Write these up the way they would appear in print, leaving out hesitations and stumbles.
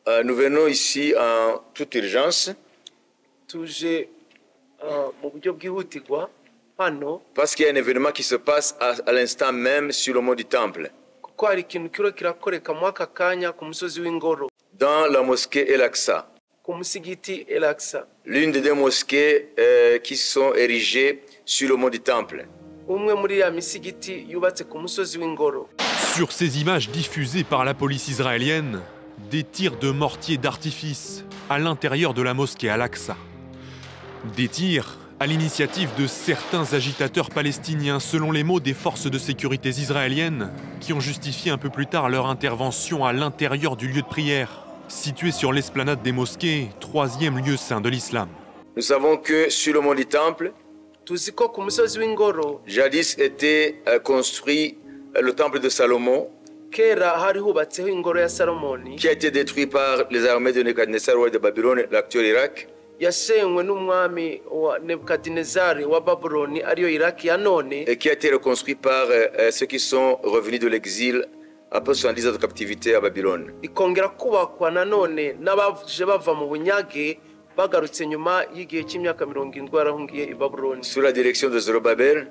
Nous venons ici en toute urgence parce qu'il y a un événement qui se passe à l'instant même sur le mont du Temple, dans la mosquée El-Aqsa, l'une des deux mosquées qui sont érigées sur le mont du Temple. Sur ces images diffusées par la police israélienne, des tirs de mortier d'artifice à l'intérieur de la mosquée Al-Aqsa. Des tirs à l'initiative de certains agitateurs palestiniens, selon les mots des forces de sécurité israéliennes, qui ont justifié un peu plus tard leur intervention à l'intérieur du lieu de prière, situé sur l'esplanade des mosquées, troisième lieu saint de l'islam. Nous savons que sur le mont du Temple, jadis était construit le temple de Salomon, qui a été détruit par les armées de Nebuchadnezzar, roi de Babylone, l'actuel Irak. Et qui a été reconstruit par ceux qui sont revenus de l'exil après 70 ans de captivité à Babylone. Sous la direction de Zorobabel,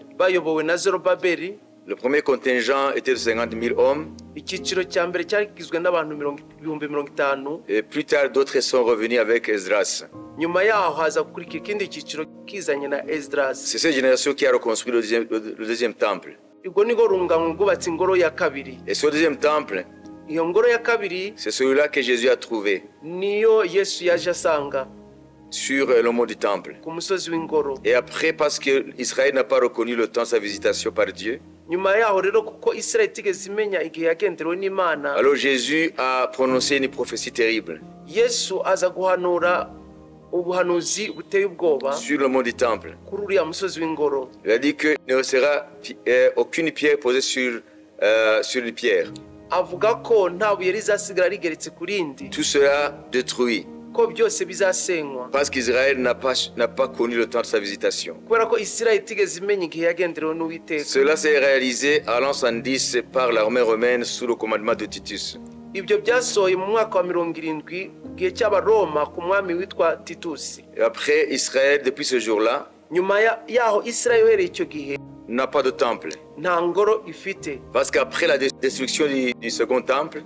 le premier contingent était de 50 000 hommes. Et plus tard, d'autres sont revenus avec Esdras. C'est cette génération qui a reconstruit le deuxième temple. Et ce deuxième temple, c'est celui-là que Jésus a trouvé sur le mont du Temple. Et après, parce qu'Israël n'a pas reconnu le temps de sa visitation par Dieu, alors Jésus a prononcé une prophétie terrible sur le mont du Temple. Il a dit qu'il ne sera aucune pierre posée sur une pierre. Tout sera détruit. Parce qu'Israël n'a pas connu le temps de sa visitation. Cela s'est réalisé à l'an 110 par l'armée romaine sous le commandement de Titus. Et après, Israël, depuis ce jour-là, n'a pas de temple. Parce qu'après la destruction du second temple,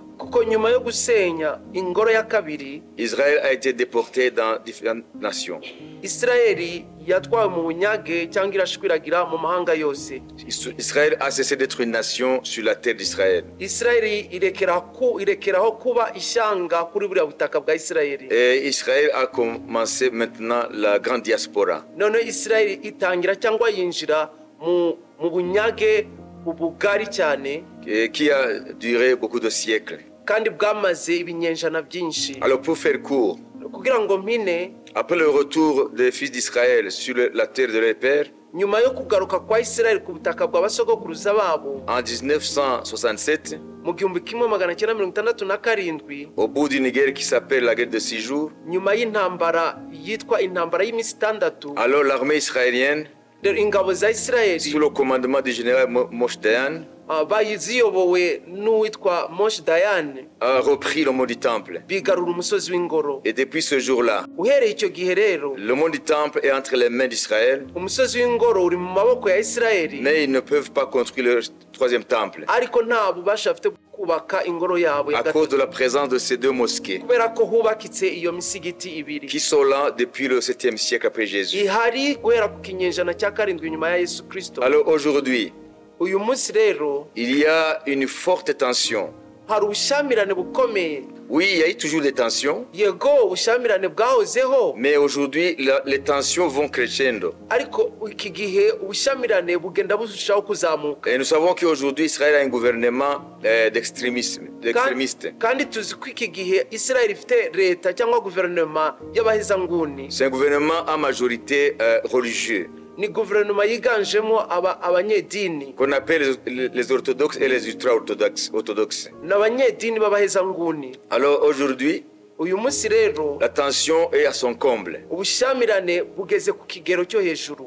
Israël a été déporté dans différentes nations. Israël a cessé d'être une nation sur la terre d'Israël. Et Israël a commencé maintenant la grande diaspora. Qui a duré beaucoup de siècles. Alors pour faire court, après le retour des fils d'Israël sur la terre de leur père, en 1967, au bout d'une guerre qui s'appelle la guerre de 6 jours, alors l'armée israélienne, sous le commandement du général Moshe Dayan, a repris le mont du Temple. Et depuis ce jour-là, le mont du Temple est entre les mains d'Israël, mais ils ne peuvent pas construire le troisième temple à cause de la présence de ces deux mosquées qui sont là depuis le 7e siècle après Jésus. Alors aujourd'hui, il y a une forte tension. Oui, il y a eu toujours des tensions, mais aujourd'hui, les tensions vont crescendo. Et nous savons qu'aujourd'hui, Israël a un gouvernement d'extrémistes. C'est un gouvernement à majorité religieuse, qu'on appelle les orthodoxes et les ultra-orthodoxes. Alors aujourd'hui, la tension est à son comble.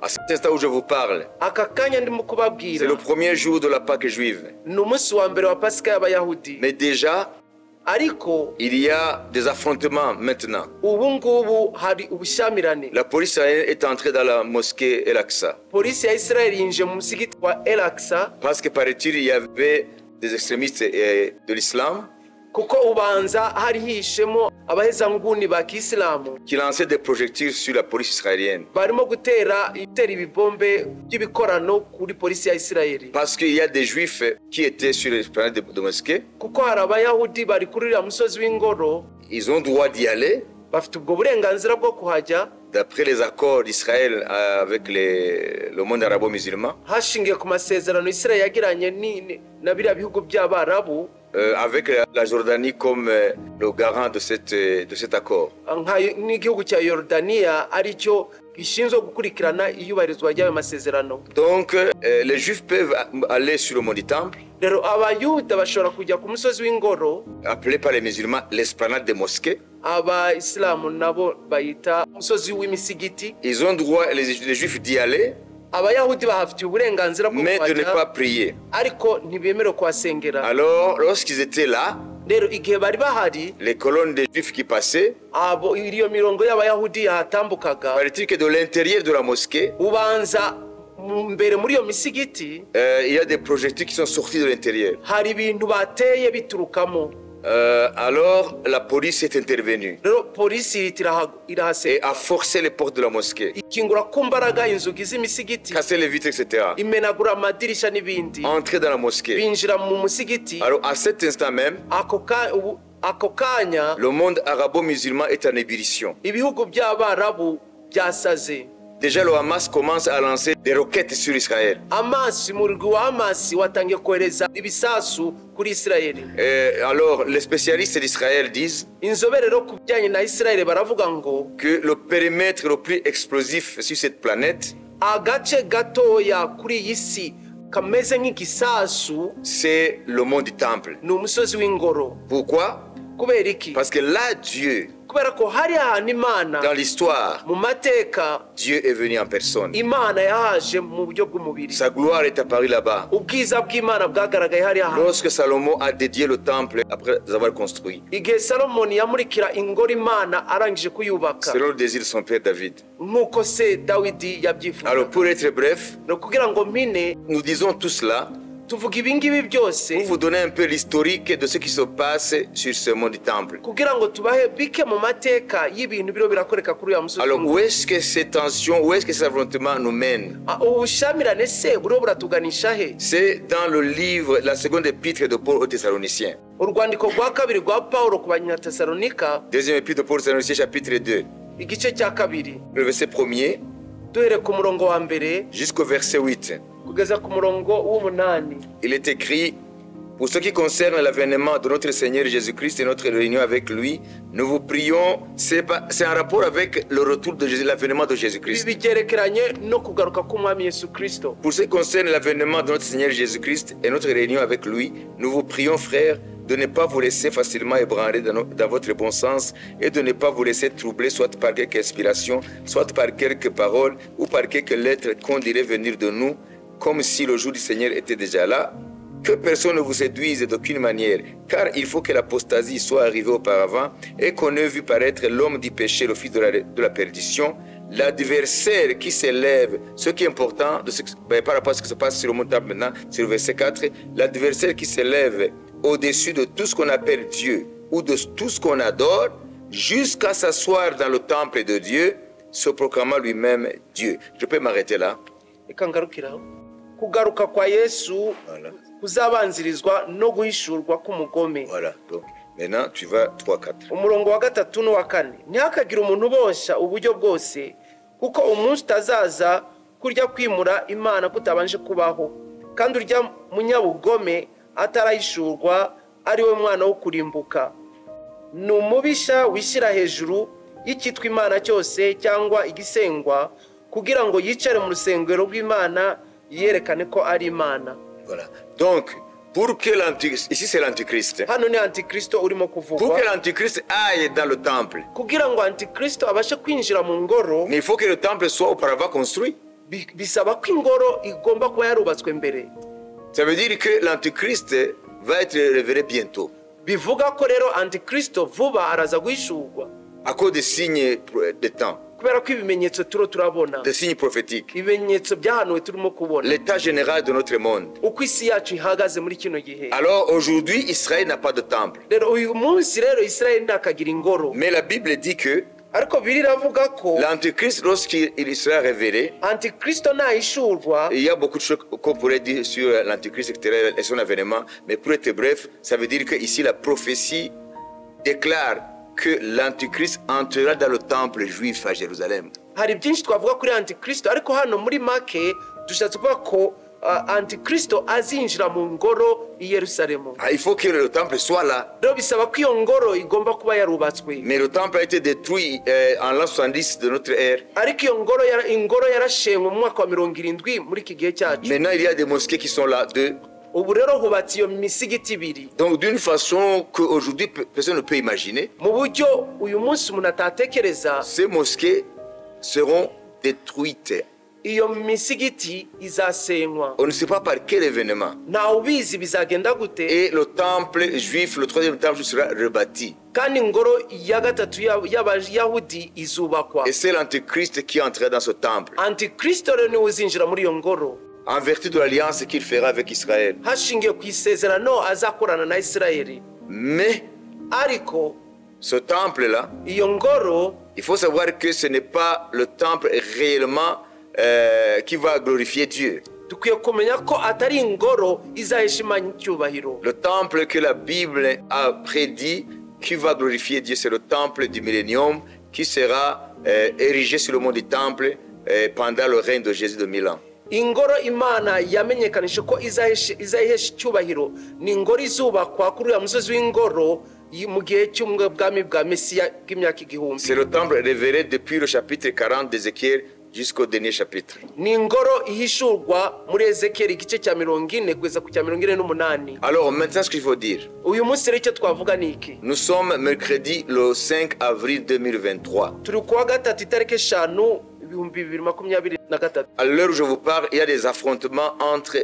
À cet instant où je vous parle, c'est le premier jour de la Pâque juive. Mais déjà, il y a des affrontements maintenant. La police est entrée dans la mosquée El-Aqsa. Parce que paraît-il, il y avait des extrémistes de l'islam qui lançaient des projectiles sur la police israélienne. Parce qu'il y a des juifs qui étaient sur l'esplanade de mosquée. Ils ont droit d'y aller. D'après les accords d'Israël avec le monde arabo-musulman. Avec la Jordanie comme le garant de cet accord. Donc, les Juifs peuvent aller sur le mont du Temple, appelé par les musulmans l'esplanade des mosquées. Ils ont droit, les Juifs, d'y aller, mais de ne pas prier. Alors, lorsqu'ils étaient là, les colonnes des Juifs qui passaient, paraît-il que de l'intérieur de la mosquée, il y a des projectiles qui sont sortis de l'intérieur. Alors la police est intervenue et a forcé les portes de la mosquée, cassé les vitres, etc. Entrer dans la mosquée. Alors à cet instant même, le monde arabo-musulman est en ébullition. Déjà, le Hamas commence à lancer des roquettes sur Israël. Alors, les spécialistes d'Israël disent que le périmètre le plus explosif sur cette planète, c'est le mont du Temple. Pourquoi? Parce que là, Dieu, dans l'histoire, Dieu est venu en personne. Sa gloire est apparue là-bas. Lorsque Salomon a dédié le temple après avoir construit, selon le désir de son père David. Alors pour être bref, nous disons tout cela pour vous donner un peu l'historique de ce qui se passe sur ce mont du Temple. Alors où est-ce que ces tensions, où est-ce que ces affrontements nous mènent? C'est dans le livre, la seconde épître de Paul aux Thessaloniciens. Deuxième épître de Paul aux Thessaloniciens, chapitre 2. Le verset 1er jusqu'au verset 8. Il est écrit: pour ce qui concerne l'avènement de notre Seigneur Jésus-Christ et notre réunion avec lui, nous vous prions. C'est un rapport avec le retour de Jésus, l'avènement de Jésus-Christ. Pour ce qui concerne l'avènement de notre Seigneur Jésus-Christ et notre réunion avec lui, nous vous prions, frères, de ne pas vous laisser facilement ébranler dans votre bon sens et de ne pas vous laisser troubler soit par quelque inspiration, soit par quelques paroles ou par quelques lettres qu'on dirait venir de nous, comme si le jour du Seigneur était déjà là. Que personne ne vous séduise d'aucune manière, car il faut que l'apostasie soit arrivée auparavant et qu'on ait vu paraître l'homme du péché, le fils de la perdition, l'adversaire qui s'élève. Ce qui est important par rapport à ce qui se passe sur le mont Temple maintenant, c'est le verset 4, l'adversaire qui s'élève au-dessus de tout ce qu'on appelle Dieu ou de tout ce qu'on adore, jusqu'à s'asseoir dans le temple de Dieu, se proclamant lui-même Dieu. Je peux m'arrêter là. Kugaruka kwa Yesu kuzabanzirizwa no guhishurwa k'umugome. Voilà. Donc maintenant tu vas 3-4. Umurongo wa gatatu n'uwa kane. Ntihakagira umuntu ubosha uburyo bwose, kuko umunsi utazaza kurya kwimura Imana kutabanje kubaho, kandi urya munyabugome atarahishurwa ari we mwana wo kurimbuka. Ni umubisha wishyira hejuru y'ikitwa Imana cyose cyangwa igisengwa, kugira ngo yicare mu rusengero rw'Imana yerekane ko ari Imana. Voilà. Donc, pour que l'antichrist, ici c'est l'antichrist. Hano ni antikristo urimo kuvugwa. Pour que l'antichrist aille dans le temple, kugira ngo antikristo abashe kwinjira mu ngoro, mais il faut que le temple soit auparavant construit. Bisaba ko ingoro igomba kuba yarubatswe mbere. Ça veut dire que l'antichrist va être révélé bientôt. bivuga ko rero antikristo vuba araza guhishurwa à cause des signes de temps, kubera ko ibimenyetso turabona, des signes prophétiques. ibimenyetso byahanuwe turimo kubona L'état général de notre monde. uko isi yacu ihagaze muri kino gihe. Alors aujourd'hui, Israël n'a pas de temple. Rero uyu munsi rero Isirayeli ntakagira ingoro, Mais la Bible dit que ariko Bibiliya iravuga ko l'Antichrist, lorsqu'il sera révélé, antikristo nahishurwa. il y a beaucoup de choses qu'on pourrait dire sur l'Antichrist extérieur et son avènement. Mais pour être bref, ça veut dire que ici la prophétie déclare que l'Antichrist entrera dans le temple juif à Jérusalem. Hari byinshi twavuga kuri antikristo, ariko hano muri make dushatse kuvuga ko antikristo azinjira mu ngoro i Yerusalemu. Il faut que le temple soit là. Rero bisaba ko iyo ngoro igomba kuba yarubatswe, Mais le temple a été détruit en l'an 70 de notre ère. ariko iyo ingoro yarashenywe mu mwaka wa 70 muri iki gihe cyacu. Maintenant, il y a des mosquées qui sont là, deux. Ubu rero hubatse iyo misigiti ibiri Donc, d'une façon qu'aujourd'hui, personne ne peut imaginer, mu buryo uyu munsi umuntu atatekereza. ces mosquées seront détruites. Iyo misigiti izasenywa, On ne sait pas par quel événement. ntawe ubizi bizagenda gute, Et le temple juif, le troisième temple, sera rebâti. kandi ingoro ya gatatu y'abayahudi izubakwa. Et c'est l'Antichrist qui entrera dans ce temple, antikristo rero niwe uzinjira muri iyo ngoro en vertu de l'alliance qu'il fera avec Israël. hashingiwe ku isezerano azakorana na Isirayeli. Mais Ariko ce temple-là, iyo ngoro il faut savoir que ce n'est pas le temple réellement qui va glorifier Dieu. dukwiye kumenya ko atari ingoro izahesha Imana icyubahiro. Le temple que la Bible a prédit qui va glorifier Dieu, c'est le temple du millénium qui sera érigé sur le mont du temple pendant le règne de Jésus de 1000 ans. Ingoro Imana yamenyekanisha ko izahesha icyubahiro ni ingoro izubakwa kuri uyu musozi w'ingoro mu gihe cy'ubwami bwa Mesiya bw'imyaka igihumbi. C'est le temple révélé depuis le chapitre 40 d'Ézéchiel jusqu'au dernier chapitre. Ni ingoro ihishurwa muri Ezekiyeli igice cya 40 kugeza ku cya 48. Alors maintenant, ce qu'il faut dire, Uyu munsi rero icyo twavuga ni iki? nous sommes mercredi le 5 avril 2023. Turi kuwa gatatu itariki 5 2023. À l'heure où je vous parle, il y a des affrontements entre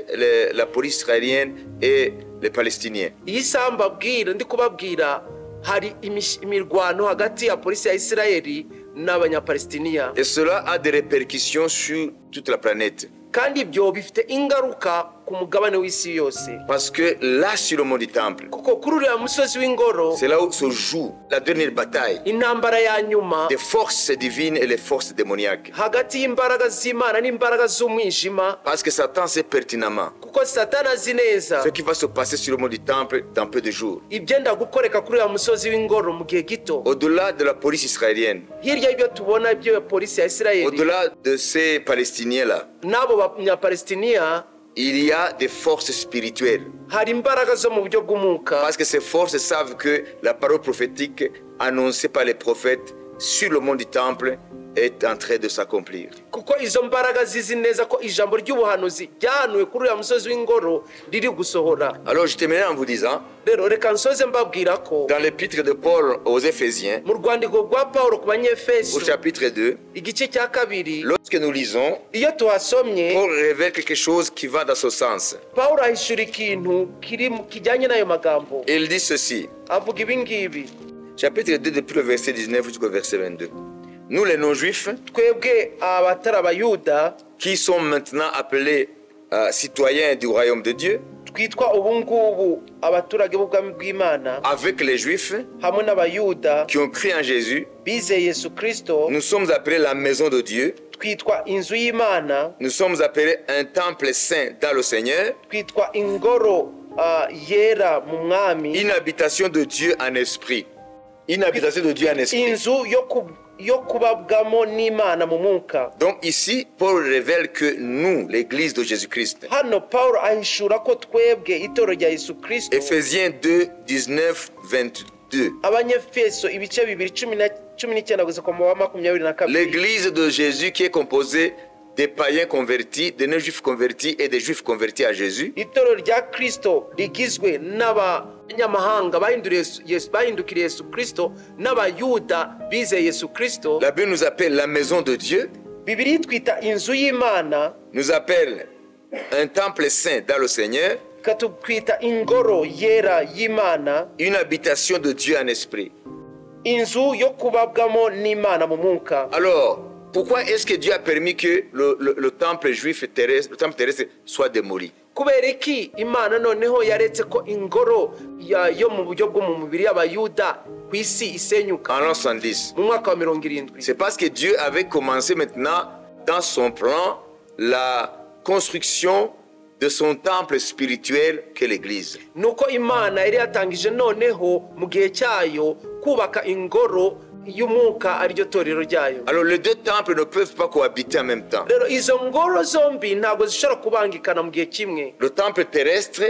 la police israélienne et les Palestiniens. Iyi saha mbabwira ndi kubabwira hari imirwano hagati ya polisi ya Isirayeli n'abanyapalestiniya. Et cela a des répercussions sur toute la planète. Kandi ibyo bifite ingaruka ku mugabane w'isi yose. Parce que là, sur le mont du temple, Kuko kuri uriya musozi w'ingoro c'est là où se joue la dernière bataille intambara ya nyuma des forces divines et les forces démoniaques. hagati y'imbaraga z'Imana n'imbaraga z'umwijima, Parce que Satan sait pertinemment kuko Satani azi neza ce qui va se passer sur le mont du temple dans peu de jours. ibyenda gukoreka kuri uriya musozi w'ingoro mu gihe gito. Au-delà de la police israélienne, Hirya y'ibyo tubona ibyo polisi ya Isirayeli au-delà de ces Palestiniens-là, n'abo banyapalestiniya, il y a des forces spirituelles. hari imbaraga zo mu buryo bw'umwuka. Parce que ces forces savent que la parole prophétique annoncée par les prophètes sur le mont du temple est en train de s'accomplir. Kuko izo mbaraga zizi neza ko ijambo ry'ubuhanuzi ryahanuwe kuri uriya musozi w'ingoro riri gusohora. Alors je terminerai en vous disant, Rero reka nsoze mbabwira ko dans l'épître de Paul aux Éphésiens, mu rwandiko rwa Pawulo ku banyefeso au chapitre 2, igice cya 2, lorsque nous lisons, iyo tuhasomye Paul révèle quelque chose qui va dans ce sens. Pawulo ahishura ikintu kijyanye n'ayo magambo. Il dit ceci, Avuga ibi ngibi: chapitre 2 depuis le verset 19 jusqu'au verset 22. Nous les non-juifs, twebwe abatari abayuda qui sont maintenant appelés citoyens du royaume de Dieu, twitwa ubu ngubu abaturage b'ubwami bw'Imana, avec les juifs hamwe n'abayuda qui ont cru en Jésus, bizeye Yesu Kristo, nous sommes appelés la maison de Dieu, twitwa inzu y'Imana, nous sommes appelés un temple saint dans le Seigneur, twitwa ingoro yera mu mwami, une habitation de Dieu en esprit. Une habitation de Dieu en esprit. inzu yo kubabwamo n'Imana mu mwuka. Donc ici, Paul révèle que nous, l'église de Jésus-Christ, Hano Pawulo ahishura ko twebwe itorero rya Yesu Kristo, Ephésiens 2, 19, 22, abanyefeso ibice 2:19 gusa ku murongo wa 22. l'église de Jésus qui est composée des païens convertis, des non-juifs convertis et des juifs convertis à Jésus, Itorero rya Kristo rigizwe n'abanyamahanga bahindukiriye Yesu Kristo n'abayuda bizeye Yesu Kristo. la Bible nous appelle la maison de Dieu, Bibiliya itwita inzu y'Imana, nous appelle un temple saint dans le Seigneur, ikatwita ingoro yera y'Imana, une habitation de Dieu en esprit. inzu yo kubabwamo n'Imana mu mwuka. Alors, pourquoi est-ce que Dieu a permis que le temple juif terrestre, le temple terrestre soit démoli? Kubera iki Imana noneho yaretse ko ingoro yo mu buryo bwo mu mubiri y'Abayuda ku isi isenyuka En l'an 110. mu mwaka wa 70? C'est parce que Dieu avait commencé maintenant dans son plan la construction de son temple spirituel qu'est l'Église. Nuko Imana yari yatangije noneho mu gihe cyayo kubaka ingoro y'umwuka ariryo torero ryayo. Alors les deux temples ne peuvent pas cohabiter en même temps. Rero izo ngoro zombi ntabwo zishobora kubangikana mu gihe kimwe. Le temple terrestre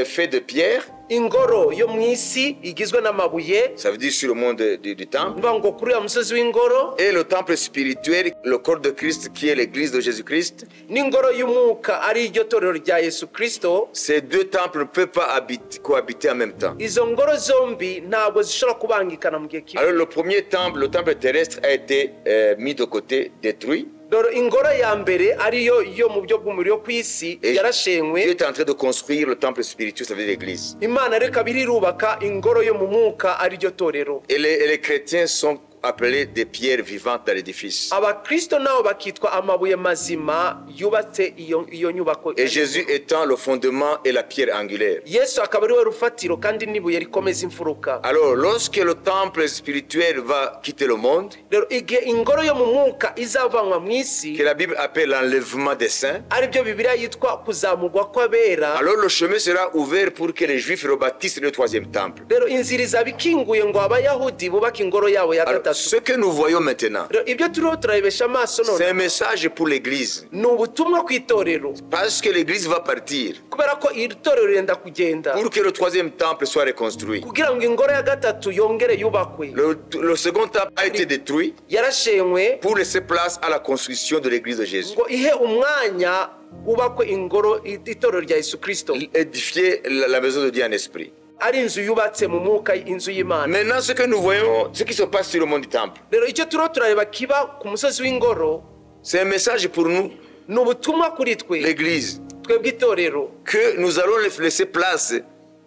fait de pierre, Ingoro yo mu isi igizwe n'amabuye, ça veut dire sur le monde du temple, mvuga ngo kuri uyu musozi w'ingoro, et le temple spirituel, le corps de Christ qui est l'Église de Jésus-Christ. n'ingoro y'umwuka ari iryo torero rya Yesu Kristo. Ces deux temples ne peuvent pas cohabiter en même temps. Izo ngoro zombi ntabwo zishobora kubangikana mu gihe kimwe. Alors le premier temple, le temple terrestre, a été mis de côté, détruit. Rero ingoro ya mbere ariyo yo mu buryo bw'umubiri yo ku isi Et Dieu yarashenywe. est en train de construire le temple spirituel, ça veut dire l'Église. Imana reka birirubaka ingoro yo mu mwuka ariryo torero. Et les chrétiens sont appelés des pierres vivantes dans l'édifice. Abakristo nabo bakitwa amabuye mazima yubatse iyo nyubako. Et Jésus étant le fondement et la pierre angulaire. Yesu akaba ariwe rufatiro kandi n'ibuye rikomeza imfuruka. Alors lorsque le temple spirituel va quitter le monde, Rero igihe ingoro yo mu mwuka izavanwa mu isi, que la Bible appelle l'enlèvement des saints, aribyo Bibiliya yitwa kuzamurwa kw'abera, alors le chemin sera ouvert pour que les Juifs rebâtissent le troisième temple. rero inzira izaba ikinguye ngo Abayahudi bubake ingoro yabo ya Alors, gatatu. ce que nous voyons maintenant, Rero ibyo turiho turabibesha amaso c'est none un message pour l'Église. ni ubutumwa ku itorero, Parce que l'Église va partir kubera ko iri torero rirenda kugenda pour que le troisième temple soit reconstruit. kugira ngo ingoro ya gatatu yongere yubakwe. Le second temple a été détruit Yarashenywe pour laisser place à la construction de l'Église de Jésus. ngo ihe umwanya hubakwe ingoro itorero rya Yesu Kristo, Édifier la maison de Dieu en esprit. ari inzu yubatse mu mwuka, inzu y'Imana. Maintenant, ce que nous voyons, ce qui se passe sur le monde du temple, Rero icyo turiho turareba kiba ku musozi w'ingoro c'est un message pour nous, ni ubutumwa kuri twe l'Église, twebwe itorero, que nous allons laisser place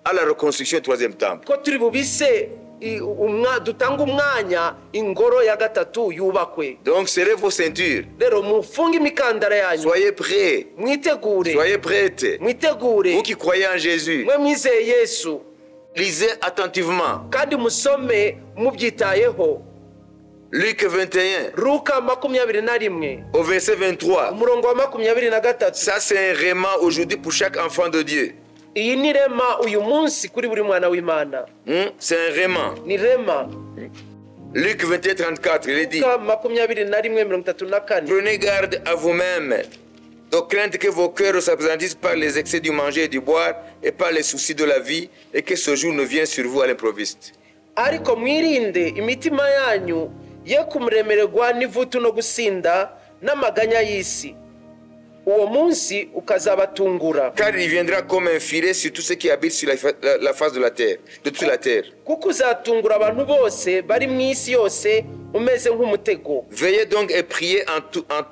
à la reconstruction du troisième temple. ko turi bubise dutanga umwanya ingoro ya gatatu yubakwe. Donc, serrez vos ceintures. Rero mufunge imikandara yanyu, Soyez prêts. mwitegure, Soyez prêtes. mwitegure, Vous qui croyez en Jésus, mwe mwizeye Yesu lisez attentivement. kandi musome mubyitayeho. Luc 21, Luka 21 au verset 23. umurongo wa 23. Ça, c'est un réma aujourd'hui pour chaque enfant de Dieu. Iyi ni rema uyu munsi kuri buri mwana w'Imana, C'est un réma. ni rema. Luc 21, 34, il est dit: Luka 21:34. Prenez garde à vous-même, de crainte que vos cœurs ne s'apesantissent par les excès du manger et du boire et par les soucis de la vie, et que ce jour ne vienne sur vous à l'improviste. Ariko mwirinde imitima yanyu ye kumuremererwa n'ivutu no gusinda n'amaganya y'isi, uwo munsi ukazabatungura. Car il viendra comme un filet sur tous ceux qui habitent sur la face de la terre, de toute la terre. Kuko uzatungura abantu bose bari mu isi yose umeze nk'umutego. Veillez donc et priez en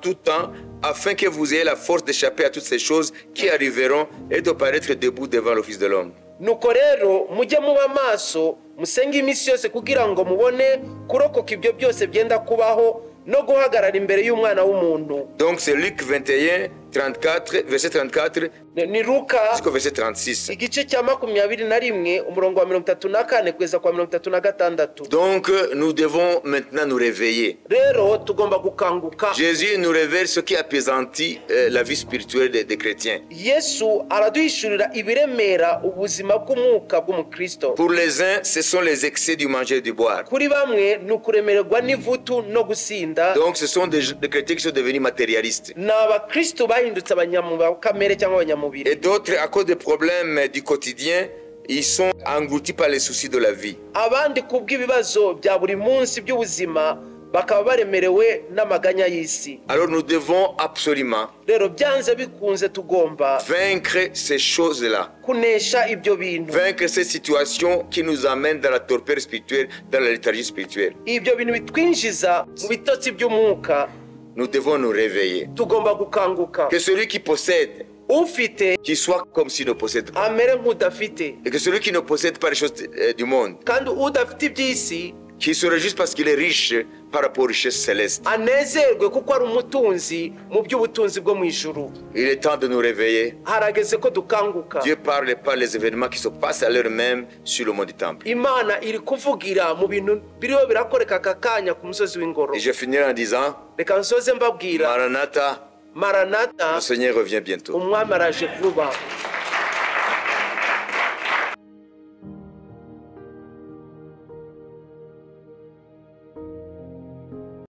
tout temps, afin que vous ayez la force d'échapper à toutes ces choses qui arriveront et de paraître debout devant le Fils de l'homme. Nuko rero mujye muba maso musenge iminsi yose kugira ngo mubone kurokoka ibyo byose byenda kubaho no guhagarara imbere y'umwana w'umuntu. Donc c'est Luc 21, 34, verset 34 Ni Luka jusqu'au verset 36. igice cya 21 umurongo wa 34 kugeza kwa 36. Donc nous devons maintenant nous réveiller. Rero tugomba gukanguka. Jésus nous révèle ce qui apaisantit la vie spirituelle des chrétiens. Yesu araduhishurira ibiremera ubuzima bw'umwuka bw'umukristo. Pour les uns, ce sont les excès du manger et du boire. Kuri bamwe ni ukuremererwa n'ivutu no gusinda. Donc ce sont des chrétiens qui sont devenus matérialistes. Ni abakristo bahindutse abanyamukamere cyangwa abanyamubiri. Et d'autres, à cause des problèmes du quotidien, ils sont engloutis par les soucis de la vie. Abandi kubw'ibibazo bya buri munsi by'ubuzima bakaba baremerewe n'amaganya y'isi. Alors nous devons absolument Rero byanze bikunze tugomba vaincre ces choses-là. kunesha ibyo bintu. Vaincre ces situations qui nous amènent dans la torpeur spirituelle, dans la léthargie spirituelle. Ibyo bintu bitwinjiza mu bitotsi by'umwuka. Nous devons nous réveiller. Tugomba gukanguka. Que celui qui possède ufite qu'il soit comme s'il ne possède pas. amere nk'udafite, Et que celui qui ne possède pas les choses du monde, kandi udafite iby'isi qu'il se réjouisse parce qu'il est riche par rapport aux richesses célestes. anezerwe kuko ari umutunzi mu by'ubutunzi bwo mu ijuru. Il est temps de nous réveiller. Harageze ko dukanguka. Dieu parle par les événements qui se passent à l'heure même sur le mont du temple. Imana iri kuvugira mu bintu biriho birakoreka aka kanya ku musozi w'ingoro. Et je finirai en disant, Reka nsoze mbabwira, Maranatha, Maranatha, le Seigneur revient bientôt. umwami araje vuba.